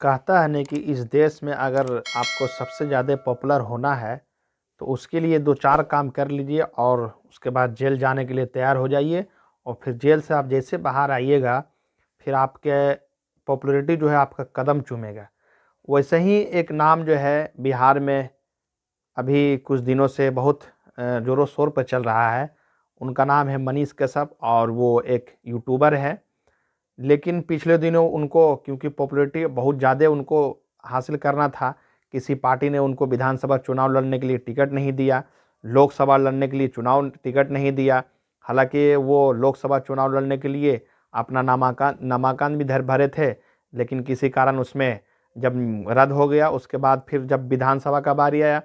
कहता है ना कि इस देश में अगर आपको सबसे ज़्यादा पॉपुलर होना है तो उसके लिए 2-4 काम कर लीजिए और उसके बाद जेल जाने के लिए तैयार हो जाइए। और फिर जेल से आप जैसे बाहर आइएगा फिर आपके पॉपुलैरिटी जो है आपका कदम चूमेगा। वैसे ही एक नाम जो है बिहार में अभी कुछ दिनों से बहुत ज़ोरों शोर पर चल रहा है। उनका नाम है मनीष कश्यप और वो एक यूट्यूबर है। लेकिन पिछले दिनों उनको क्योंकि पॉपुलैरिटी बहुत ज़्यादा उनको हासिल करना था, किसी पार्टी ने उनको विधानसभा चुनाव लड़ने के लिए टिकट नहीं दिया, लोकसभा लड़ने के लिए चुनाव टिकट नहीं दिया। हालाँकि वो लोकसभा चुनाव लड़ने के लिए अपना नामांकन भी भरे थे, लेकिन किसी कारण उसमें जब रद्द हो गया उसके बाद फिर जब विधानसभा का बारी आया,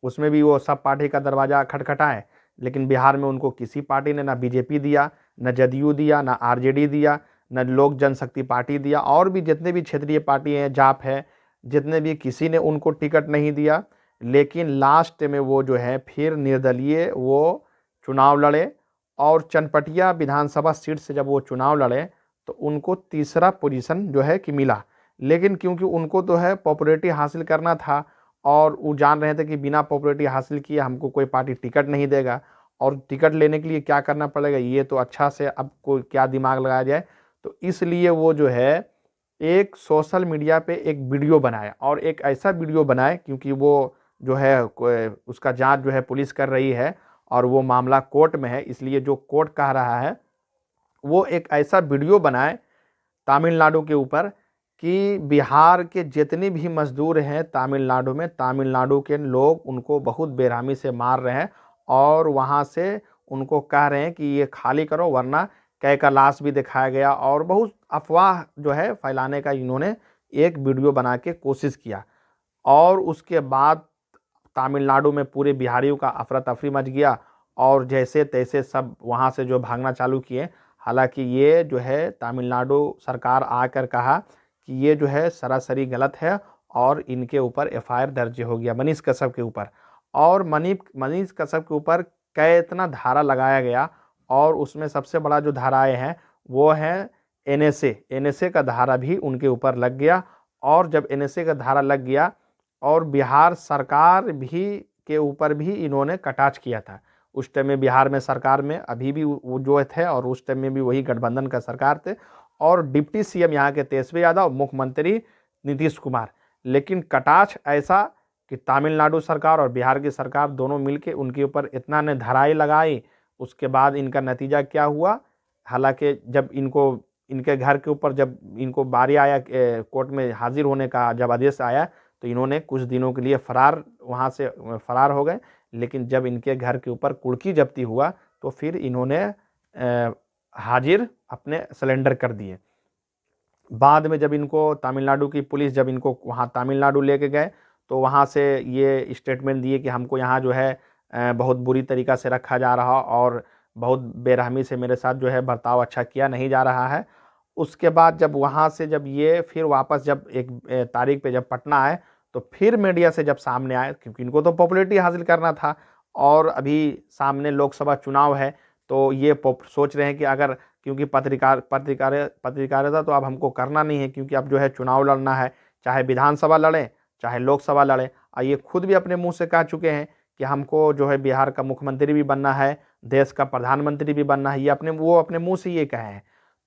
उसमें भी वो सब पार्टी का दरवाज़ा खटखटाए, लेकिन बिहार में उनको किसी पार्टी ने ना बीजेपी दिया, ना जदयू दिया, ना आरजेडी दिया, न लोक जनशक्ति पार्टी दिया और भी जितने भी क्षेत्रीय पार्टी हैं, जाप है, जितने भी किसी ने उनको टिकट नहीं दिया। लेकिन लास्ट में वो जो है फिर निर्दलीय वो चुनाव लड़े और चनपटिया विधानसभा सीट से जब वो चुनाव लड़े तो उनको तीसरा पोजीशन जो है कि मिला। लेकिन क्योंकि उनको तो है पॉपुलैरिटी हासिल करना था और वो जान रहे थे कि बिना पॉपुलैरिटी हासिल किए हमको कोई पार्टी टिकट नहीं देगा और टिकट लेने के लिए क्या करना पड़ेगा, ये तो अच्छा से अब कोई क्या दिमाग लगाया जाए। तो इसलिए वो जो है एक सोशल मीडिया पे एक वीडियो बनाए और एक ऐसा वीडियो बनाए क्योंकि वो जो है उसका जांच जो है पुलिस कर रही है और वो मामला कोर्ट में है, इसलिए जो कोर्ट कह रहा है वो एक ऐसा वीडियो बनाए तमिलनाडु के ऊपर कि बिहार के जितने भी मजदूर हैं तमिलनाडु में, तमिलनाडु के लोग उनको बहुत बेरहमी से मार रहे हैं और वहाँ से उनको कह रहे हैं कि ये खाली करो वरना कैद का लाश भी दिखाया गया और बहुत अफवाह जो है फैलाने का इन्होंने एक वीडियो बना के कोशिश किया। और उसके बाद तमिलनाडु में पूरे बिहारियों का अफरा तफरी मच गया और जैसे तैसे सब वहाँ से जो भागना चालू किए। हालांकि ये जो है तमिलनाडु सरकार आकर कहा कि ये जो है सरासरी गलत है और इनके ऊपर एफआईआर दर्ज हो गया मनीष कश्यप के ऊपर। और मनीष कश्यप के ऊपर कितना धारा लगाया गया और उसमें सबसे बड़ा जो धाराएं हैं वो है एनएसए का धारा भी उनके ऊपर लग गया। और जब एनएसए का धारा लग गया और बिहार सरकार भी के ऊपर भी इन्होंने कटाक्ष किया था। उस टाइम में बिहार में सरकार में अभी भी वो जो थे और उस टाइम में भी वही गठबंधन का सरकार थे और डिप्टी सीएम यहाँ के तेजस्वी यादव, मुख्यमंत्री नीतीश कुमार। लेकिन कटाक्ष ऐसा कि तमिलनाडु सरकार और बिहार की सरकार दोनों मिलके उनके ऊपर इतना ने धाराएं लगाई। उसके बाद इनका नतीजा क्या हुआ, हालांकि जब इनको इनके घर के ऊपर जब इनको बारी आया कोर्ट में हाजिर होने का जब आदेश आया तो इन्होंने कुछ दिनों के लिए वहाँ से फरार हो गए। लेकिन जब इनके घर के ऊपर कुर्की जब्ती हुआ तो फिर इन्होंने हाजिर अपने सिलेंडर कर दिए। बाद में जब इनको तमिलनाडु की पुलिस जब इनको वहाँ तमिलनाडु लेके गए तो वहाँ से ये स्टेटमेंट दिए कि हमको यहाँ जो है बहुत बुरी तरीक़ा से रखा जा रहा और बहुत बेरहमी से मेरे साथ जो है बर्ताव अच्छा किया नहीं जा रहा है। उसके बाद जब वहाँ से जब ये फिर वापस जब एक तारीख पे जब पटना आए तो फिर मीडिया से जब सामने आए क्योंकि इनको तो पॉपुलैरिटी हासिल करना था और अभी सामने लोकसभा चुनाव है तो ये सोच रहे हैं कि अगर क्योंकि पत्रकारिता तो अब हमको करना नहीं है क्योंकि अब जो है चुनाव लड़ना है, चाहे विधानसभा लड़ें चाहे लोकसभा लड़ें। और ये खुद भी अपने मुंह से कह चुके हैं कि हमको जो है बिहार का मुख्यमंत्री भी बनना है, देश का प्रधानमंत्री भी बनना है, ये अपने मुंह से ये कहे हैं।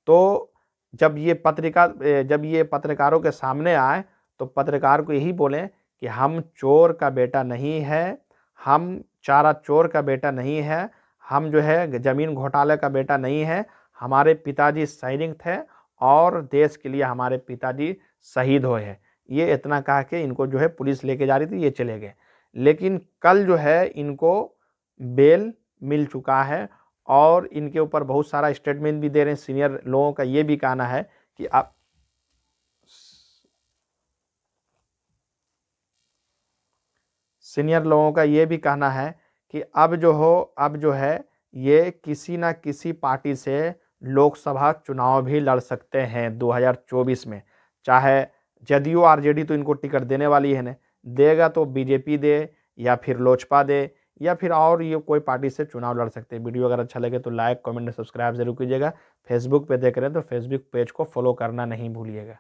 तो जब ये पत्रकारों के सामने आए तो पत्रकार को यही बोलें कि हम चोर का बेटा नहीं है, हम चारा चोर का बेटा नहीं है, हम जो है जमीन घोटाले का बेटा नहीं है, हमारे पिताजी सैनिक थे और देश के लिए हमारे पिताजी शहीद हुए हैं। ये इतना कह के इनको जो है पुलिस लेके जा रही थी, ये चले गए। लेकिन कल जो है इनको बेल मिल चुका है और इनके ऊपर बहुत सारा स्टेटमेंट भी दे रहे हैं। सीनियर लोगों का ये भी कहना है कि अब सीनियर लोगों का ये भी कहना है कि अब जो है ये किसी ना किसी पार्टी से लोकसभा चुनाव भी लड़ सकते हैं 2024 में। चाहे जदयू आरजेडी तो इनको टिकट देने वाली है, ना देगा तो बीजेपी दे या फिर लोजपा दे या फिर और ये कोई पार्टी से चुनाव लड़ सकते हैं। वीडियो अगर अच्छा लगे तो लाइक कमेंट सब्सक्राइब जरूर कीजिएगा। फेसबुक पे देख रहे हैं तो फेसबुक पेज को फॉलो करना नहीं भूलिएगा।